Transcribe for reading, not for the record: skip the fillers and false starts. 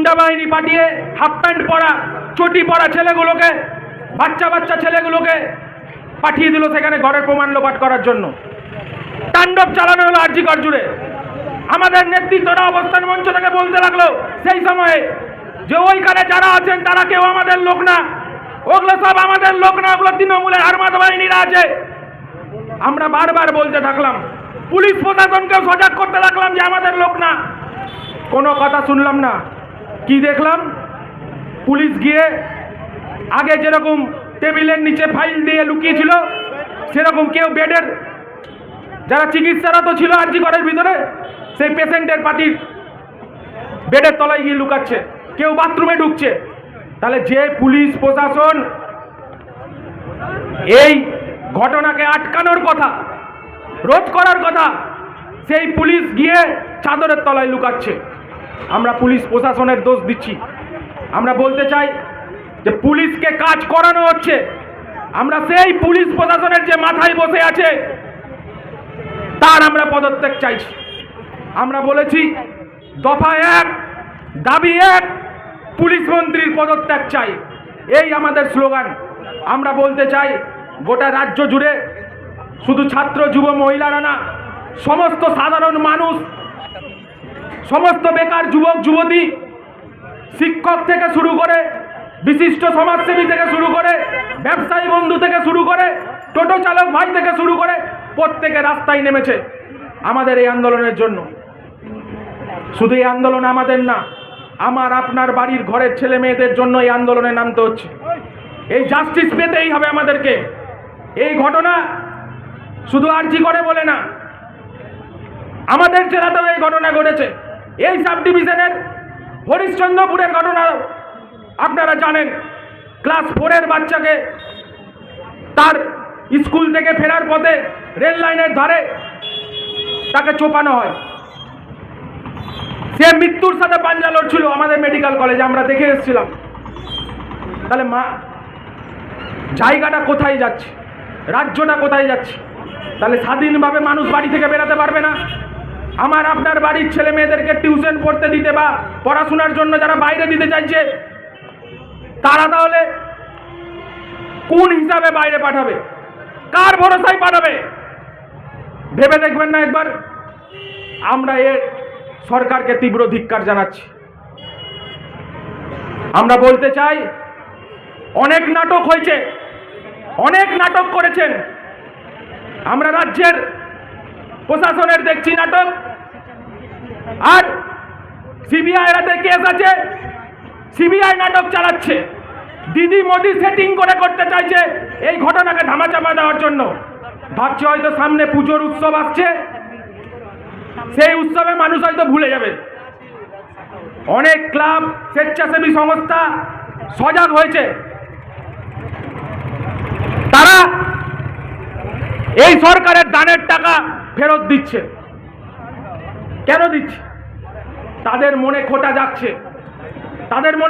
গুন্ডা বাহিনী পাঠিয়ে হাফ প্যান্ট পরা চটি পরা ছেলেগুলোকে, বাচ্চা বাচ্চা ছেলেগুলোকে পাঠিয়ে দিল সেখানে ঘরের প্রমাণ লোপাট করার জন্য। তাণ্ডব চালানো হলো আরজি কর জুড়ে। আমাদের নেতৃত্বরা অবস্থান মঞ্চ থেকে বলতে লাগলো সেই সময়ে যে ওইখানে যারা আছেন তারা কেউ আমাদের লোক না, ওগুলো সব আমাদের লোক না, ওগুলো তৃণমূলের আর্মাদ বাহিনীরা আছে। আমরা বারবার বলতে থাকলাম, পুলিশ প্রশাসনকেও সজাগ করতে লাগলাম যে আমাদের লোক না, কোনো কথা শুনলাম না। কি দেখলাম, পুলিশ গিয়ে আগে যেরকম টেবিলের নিচে ফাইল দিয়ে লুকিয়েছিল, সেরকম কেউ বেডের যারা চিকিৎসারত ছিল আরজি করের ভিতরে সেই পেশেন্টের পার্টির বেডের তলায় গিয়ে লুকাচ্ছে, কেউ বাথরুমে ঢুকছে। তাহলে যে পুলিশ প্রশাসন এই ঘটনাকে আটকানোর কথা, রোধ করার কথা, সেই পুলিশ গিয়ে চাদরের তলায় লুকাচ্ছে। আমরা পুলিশ প্রশাসনের দোষ দিচ্ছি। আমরা বলতে চাই যে পুলিশকে কাজ করানো হচ্ছে। আমরা সেই পুলিশ প্রশাসনের যে মাথায় বসে আছে তার আমরা পদত্যাগ চাইছি। আমরা বলেছি দফা 1 দাবি 1, পুলিশ মন্ত্রীর পদত্যাগ চাই, এই আমাদের স্লোগান। আমরা বলতে চাই গোটা রাজ্য জুড়ে শুধু ছাত্র যুব মহিলারা না, সমস্ত সাধারণ মানুষ, সমস্ত বেকার যুবক যুবতী, শিক্ষক থেকে শুরু করে বিশিষ্ট সমাজসেবী থেকে শুরু করে ব্যবসায়ী বন্ধু থেকে শুরু করে টোটো চালক ভাই থেকে শুরু করে প্রত্যেকে রাস্তায় নেমেছে আমাদের এই আন্দোলনের জন্য। শুধু এই আন্দোলন আমাদের না, আমার আপনার বাড়ির ঘরের ছেলে মেয়েদের জন্য এই আন্দোলনে নামতে হচ্ছে। এই জাস্টিস পেতেই হবে আমাদেরকে। এই ঘটনা শুধু আরজি করে বলে না, আমাদের জেলাতেও এই ঘটনা ঘটেছে। এই সাব ডিভিশনের হরিশ্চন্দ্রপুরের ঘটনা আপনারা জানেন। ক্লাস 4-এর বাচ্চাকে তার স্কুল থেকে ফেরার পথে রেল লাইনের ধারে তাকে চোপানো হয়। সে মৃত্যুর সাথে পাঞ্জা লড়ছিল আমাদের মেডিকেল কলেজে, আমরা দেখে এসেছিলাম। তাহলে জায়গাটা কোথায় যাচ্ছে, রাজ্যটা কোথায় যাচ্ছে? তাহলে স্বাধীনভাবে মানুষ বাড়ি থেকে বেরোতে পারবে না। আমার আপনার বাড়ির ছেলে মেয়েদেরকে টিউশন পড়তে দিতে বা পড়াশোনার জন্য যারা বাইরে দিতে চাইছে তারা তাহলে কোন হিসাবে বাইরে পাঠাবে, কার ভরসায় পাঠাবে? ভেবে দেখবেন না একবার? আমরা এ সরকারকে তীব্র ধিক্কার জানাচ্ছি। আমরা বলতে চাই, অনেক নাটক হয়েছে, অনেক নাটক করেছেন। আমরা রাজ্যের প্রশাসনের দেখছি নাটক, আর সিবিআই হাতে কেস আছে, সিবিআই নাটক চালাচ্ছে। দিদি মোদি সেটিং করে করতে চাইছে এই ঘটনাকে ধামাচাপা দেওয়ার জন্য। ভাবছে হয়তো সামনে পুজোর উৎসব আসছে, সেই উৎসবে মানুষ হয়তো ভুলে যাবে। অনেক ক্লাব, স্বেচ্ছাসেবী সংস্থা সজাগ হয়েছে, তারা এই সরকারের দানের টাকা ফেরত দিচ্ছে। কেন দিচ্ছে? তাদের মনে খোঁটা যাচ্ছে, তাদের মনে